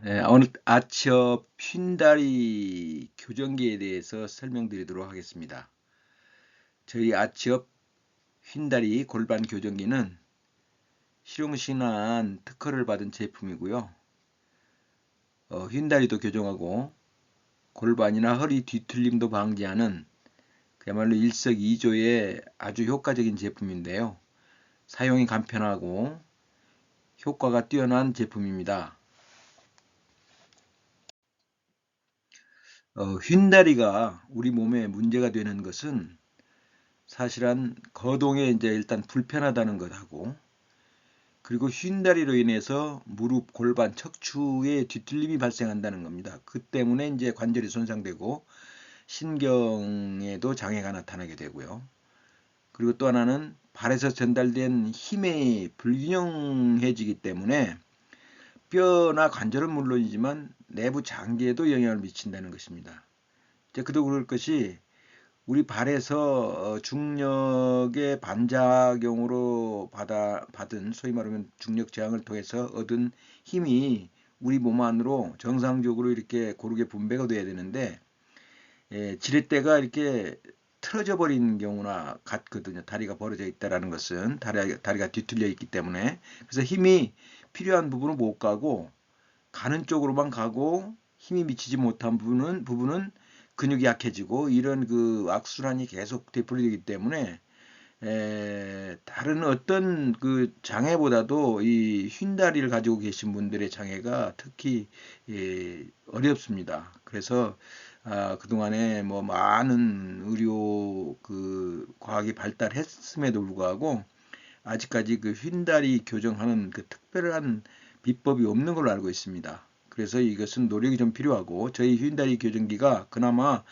오늘 아치업 휜다리 교정기에 대해서 설명드리도록 하겠습니다. 저희 아치업 휜다리 골반 교정기는 실용신안 특허를 받은 제품이고요. 휜다리도 교정하고 골반이나 허리 뒤틀림도 방지하는 그야말로 일석이조의 아주 효과적인 제품인데요. 사용이 간편하고 효과가 뛰어난 제품입니다. 휜다리가 우리 몸에 문제가 되는 것은 사실은 거동에 이제 일단 불편하다는 것하고, 그리고 휜다리로 인해서 무릎, 골반, 척추에 뒤틀림이 발생한다는 겁니다. 그 때문에 이제 관절이 손상되고 신경에도 장애가 나타나게 되고요. 그리고 또 하나는 발에서 전달된 힘이 불균형해지기 때문에 뼈나 관절은 물론이지만 내부 장기에도 영향을 미친다는 것입니다. 그도 그럴 것이 우리 발에서 중력의 반작용으로 받은 소위 말하면 중력 저항을 통해서 얻은 힘이 우리 몸 안으로 정상적으로 이렇게 고르게 분배가 돼야 되는데, 지렛대가 이렇게 틀어져 버린 경우나 같거든요. 다리가 벌어져 있다라는 것은 다리가 뒤틀려 있기 때문에. 그래서 힘이 필요한 부분은 못 가고 가는 쪽으로만 가고 힘이 미치지 못한 부분은 근육이 약해지고, 이런 그 악순환이 계속 되풀이되기 때문에 다른 어떤 그 장애보다도 이 휜다리를 가지고 계신 분들의 장애가 특히 어렵습니다. 그래서 그동안에 뭐 많은 의료 그 과학이 발달했음에도 불구하고 아직까지 그 휜다리 교정하는 그 특별한 비법이 없는 걸로 알고 있습니다. 그래서 이것은 노력이 좀 필요하고, 저희 휜다리 교정기가 그나마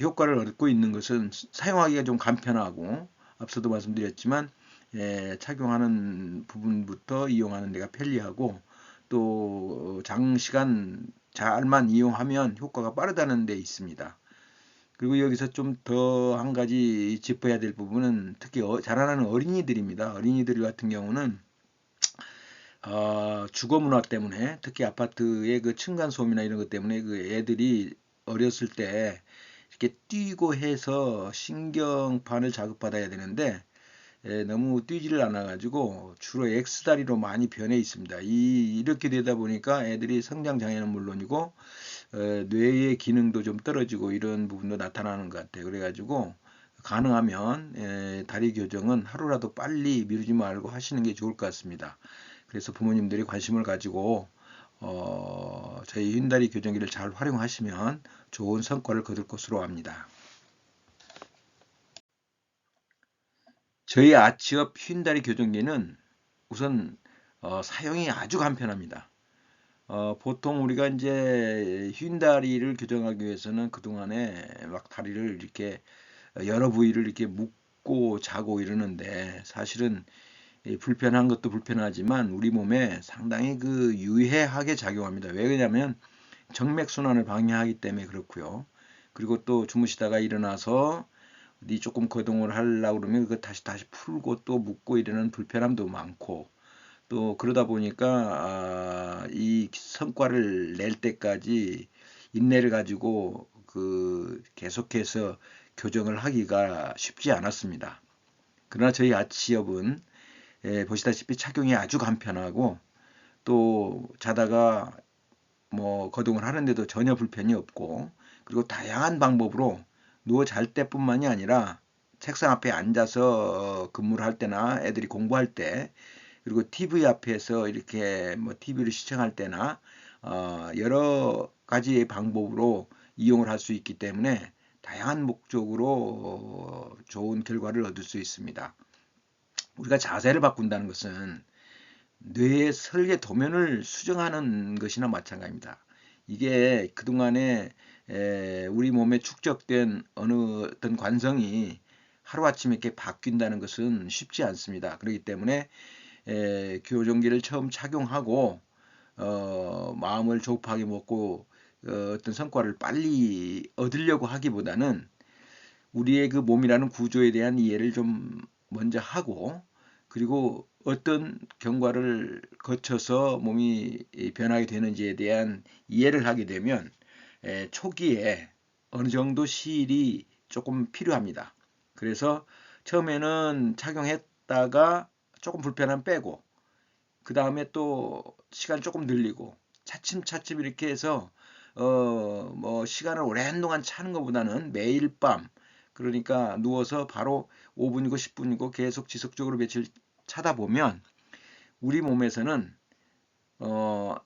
효과를 얻고 있는 것은 사용하기가 좀 간편하고, 앞서도 말씀드렸지만 착용하는 부분부터 이용하는 데가 편리하고, 또 장시간 잘만 이용하면 효과가 빠르다는 데 있습니다. 그리고 여기서 좀 더 한 가지 짚어야 될 부분은 특히 자라나는 어린이들입니다. 어린이들 같은 경우는 주거 문화 때문에, 특히 아파트의 그 층간 소음이나 이런 것 때문에 그 애들이 어렸을 때 이렇게 뛰고 해서 신경판을 자극받아야 되는데 너무 뛰지를 않아 가지고 주로 X다리로 많이 변해 있습니다. 이렇게 되다 보니까 애들이 성장 장애는 물론이고 뇌의 기능도 좀 떨어지고 이런 부분도 나타나는 것 같아요. 그래가지고 가능하면 다리 교정은 하루라도 빨리 미루지 말고 하시는 게 좋을 것 같습니다. 그래서 부모님들이 관심을 가지고 저희 휜다리 교정기를 잘 활용하시면 좋은 성과를 거둘 것으로 압니다. 저희 아치업 휜다리 교정기는 우선 사용이 아주 간편합니다. 보통 우리가 이제 휜다리를 교정하기 위해서는 그동안에 막 다리를 이렇게 여러 부위를 이렇게 묶고 자고 이러는데, 사실은 불편한 것도 불편하지만 우리 몸에 상당히 그 유해하게 작용합니다. 왜 그러냐면 정맥순환을 방해하기 때문에 그렇고요. 그리고 또 주무시다가 일어나서 어디 조금 거동을 하려고 그러면 그거 다시 풀고 또 묶고 이러는 불편함도 많고, 또 그러다 보니까 이 성과를 낼 때까지 인내를 가지고 그 계속해서 교정을 하기가 쉽지 않았습니다. 그러나 저희 아치업은 보시다시피 착용이 아주 간편하고, 또 자다가 뭐 거동을 하는데도 전혀 불편이 없고, 그리고 다양한 방법으로 누워 잘 때뿐만이 아니라 책상 앞에 앉아서 근무를 할 때나 애들이 공부할 때, 그리고 TV 앞에서 이렇게 뭐 TV를 시청할 때나 여러 가지의 방법으로 이용을 할 수 있기 때문에 다양한 목적으로 좋은 결과를 얻을 수 있습니다. 우리가 자세를 바꾼다는 것은 뇌의 설계 도면을 수정하는 것이나 마찬가지입니다. 이게 그동안에 우리 몸에 축적된 어느 어떤 관성이 하루아침에 이렇게 바뀐다는 것은 쉽지 않습니다. 그렇기 때문에 교정기를 처음 착용하고 마음을 조급하게 먹고 어떤 성과를 빨리 얻으려고 하기보다는 우리의 그 몸이라는 구조에 대한 이해를 좀 먼저 하고, 그리고 어떤 경과를 거쳐서 몸이 변하게 되는지에 대한 이해를 하게 되면 초기에 어느 정도 시일이 조금 필요합니다. 그래서 처음에는 착용했다가 조금 불편함 빼고 그 다음에 또 시간 조금 늘리고 차츰차츰 이렇게 해서 뭐 시간을 오랜 동안 차는 것보다는 매일 밤, 그러니까 누워서 바로 5분이고 10분이고 계속 지속적으로 며칠 차다 보면 우리 몸에서는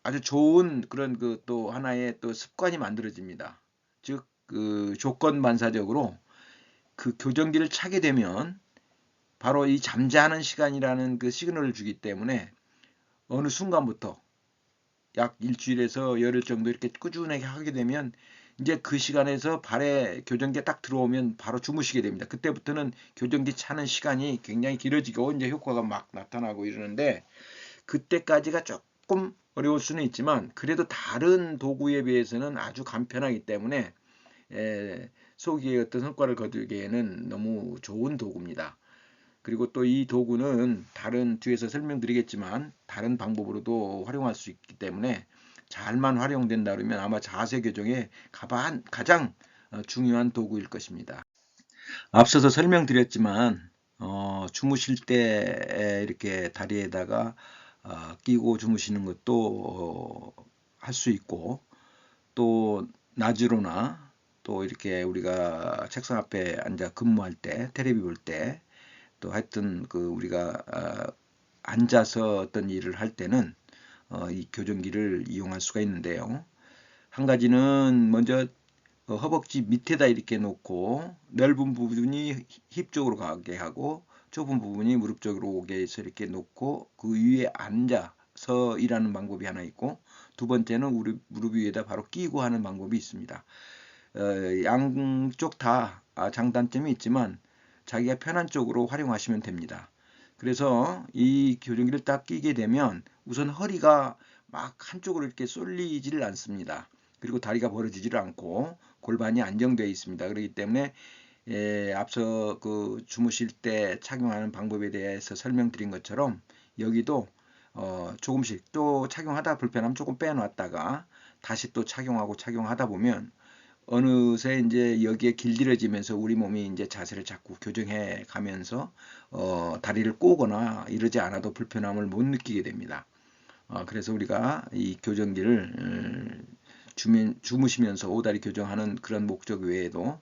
아주 좋은 그런 그 또 하나의 또 습관이 만들어집니다. 즉 그 조건 반사적으로 그 교정기를 차게 되면 바로 이 잠자는 시간이라는 그 시그널을 주기 때문에 어느 순간부터 약 일주일에서 열흘 정도 이렇게 꾸준하게 하게 되면 이제 그 시간에서 발에 교정기 딱 들어오면 바로 주무시게 됩니다. 그때부터는 교정기 차는 시간이 굉장히 길어지고 이제 효과가 막 나타나고 이러는데, 그때까지가 조금 어려울 수는 있지만 그래도 다른 도구에 비해서는 아주 간편하기 때문에 소기의 어떤 성과를 거두기에는 너무 좋은 도구입니다. 그리고 또 이 도구는 다른 뒤에서 설명드리겠지만 다른 방법으로도 활용할 수 있기 때문에 잘만 활용된다 그러면 아마 자세 교정에 가장 중요한 도구일 것입니다. 앞서서 설명드렸지만 주무실 때 이렇게 다리에다가 끼고 주무시는 것도 할 수 있고, 또 낮으로나 또 이렇게 우리가 책상 앞에 앉아 근무할 때 테레비 볼 때 또 하여튼 그 우리가 앉아서 어떤 일을 할 때는 이 교정기를 이용할 수가 있는데요. 한 가지는 먼저 허벅지 밑에다 이렇게 놓고 넓은 부분이 힙 쪽으로 가게 하고 좁은 부분이 무릎 쪽으로 오게 해서 이렇게 놓고 그 위에 앉아서 일하는 방법이 하나 있고, 두 번째는 무릎 위에다 바로 끼고 하는 방법이 있습니다. 양쪽 다 장단점이 있지만 자기가 편한 쪽으로 활용하시면 됩니다. 그래서 이 교정기를 딱 끼게 되면 우선 허리가 막 한쪽으로 이렇게 쏠리지를 않습니다. 그리고 다리가 벌어지지를 않고 골반이 안정되어 있습니다. 그렇기 때문에 앞서 그 주무실 때 착용하는 방법에 대해서 설명드린 것처럼 여기도 조금씩 또 착용하다 불편하면 조금 빼놨다가 다시 또 착용하다 보면 어느새 이제 여기에 길들여지면서 우리 몸이 이제 자세를 자꾸 교정해 가면서 다리를 꼬거나 이러지 않아도 불편함을 못 느끼게 됩니다. 그래서 우리가 이 교정기를 주무시면서 오다리 교정하는 그런 목적 외에도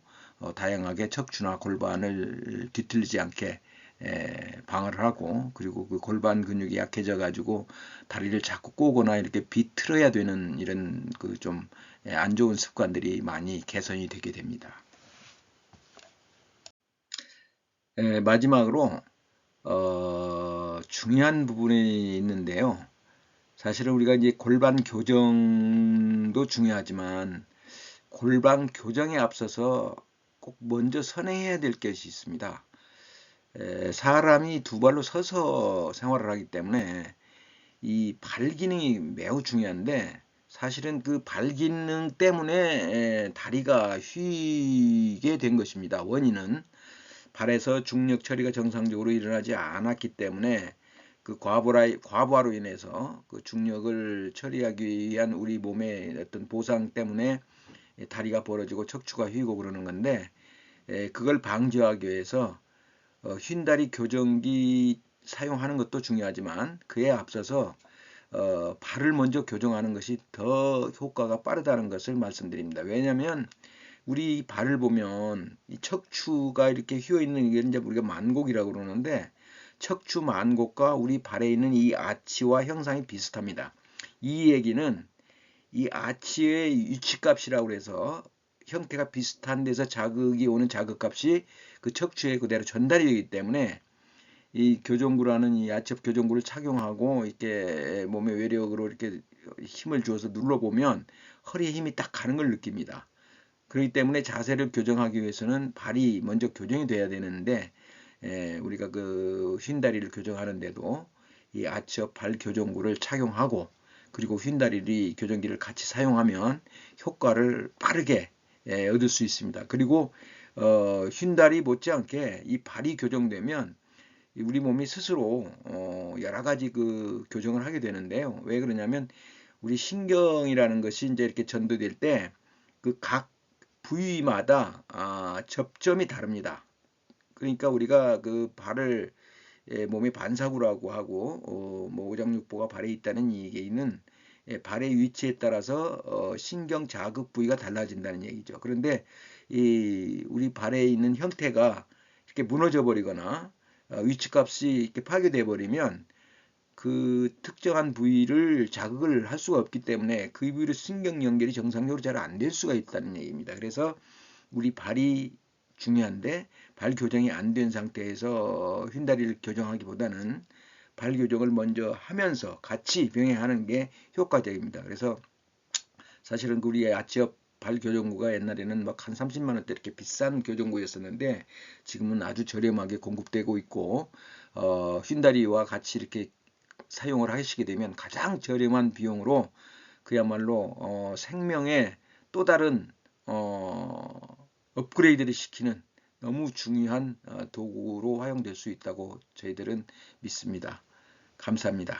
다양하게 척추나 골반을 뒤틀리지 않게 방어를 하고, 그리고 그 골반 근육이 약해져 가지고 다리를 자꾸 꼬거나 이렇게 비틀어야 되는 이런 그 좀 안 좋은 습관들이 많이 개선이 되게 됩니다. 마지막으로 중요한 부분이 있는데요. 사실은 우리가 이제 골반 교정도 중요하지만 골반 교정에 앞서서 꼭 먼저 선행해야 될 것이 있습니다. 사람이 두 발로 서서 생활을 하기 때문에 이 발 기능이 매우 중요한데, 사실은 그 발 기능 때문에 다리가 휘게 된 것입니다. 원인은 발에서 중력 처리가 정상적으로 일어나지 않았기 때문에 그 과부하로 인해서 그 중력을 처리하기 위한 우리 몸의 어떤 보상 때문에 다리가 벌어지고 척추가 휘고 그러는 건데, 그걸 방지하기 위해서 휜다리 교정기 사용하는 것도 중요하지만 그에 앞서서 발을 먼저 교정하는 것이 더 효과가 빠르다는 것을 말씀드립니다. 왜냐하면 우리 발을 보면 이 척추가 이렇게 휘어 있는 게 이제 우리가 만곡이라고 그러는데, 척추 만곡과 우리 발에 있는 이 아치와 형상이 비슷합니다. 이 얘기는 이 아치의 위치값이라고 해서 형태가 비슷한 데서 자극이 오는 자극값이 그 척추에 그대로 전달이 되기 때문에 이 교정구라는 이 아치업 교정구를 착용하고 이렇게 몸의 외력으로 이렇게 힘을 주어서 눌러보면 허리에 힘이 딱 가는 걸 느낍니다. 그렇기 때문에 자세를 교정하기 위해서는 발이 먼저 교정이 돼야 되는데, 우리가 그 휜다리를 교정하는데도 이 아치업 발 교정구를 착용하고 그리고 휜다리 교정기를 같이 사용하면 효과를 빠르게 얻을 수 있습니다. 그리고 휜다리 못지않게 이 발이 교정되면 우리 몸이 스스로 여러 가지 그 교정을 하게 되는데요. 왜 그러냐면 우리 신경이라는 것이 이제 이렇게 전도될 때 그 각 부위마다 접점이 다릅니다. 그러니까 우리가 그 발을 몸의 반사구라고 하고 뭐 오장육부가 발에 있다는 얘기는 발의 위치에 따라서 신경 자극 부위가 달라진다는 얘기죠. 그런데 이 우리 발에 있는 형태가 이렇게 무너져 버리거나 위치값이 이렇게 파괴돼 버리면 그 특정한 부위를 자극을 할 수가 없기 때문에 그 부위로 신경 연결이 정상적으로 잘 안 될 수가 있다는 얘기입니다. 그래서 우리 발이 중요한데 발 교정이 안 된 상태에서 휜다리를 교정하기보다는 발 교정을 먼저 하면서 같이 병행하는 게 효과적입니다. 그래서 사실은 우리 아치업 발 교정구가 옛날에는 막 한 30만 원대 이렇게 비싼 교정구였었는데 지금은 아주 저렴하게 공급되고 있고 휜다리와 같이 이렇게 사용을 하시게 되면 가장 저렴한 비용으로 그야말로 생명의 또 다른 업그레이드를 시키는 너무 중요한 도구로 활용될 수 있다고 저희들은 믿습니다. 감사합니다.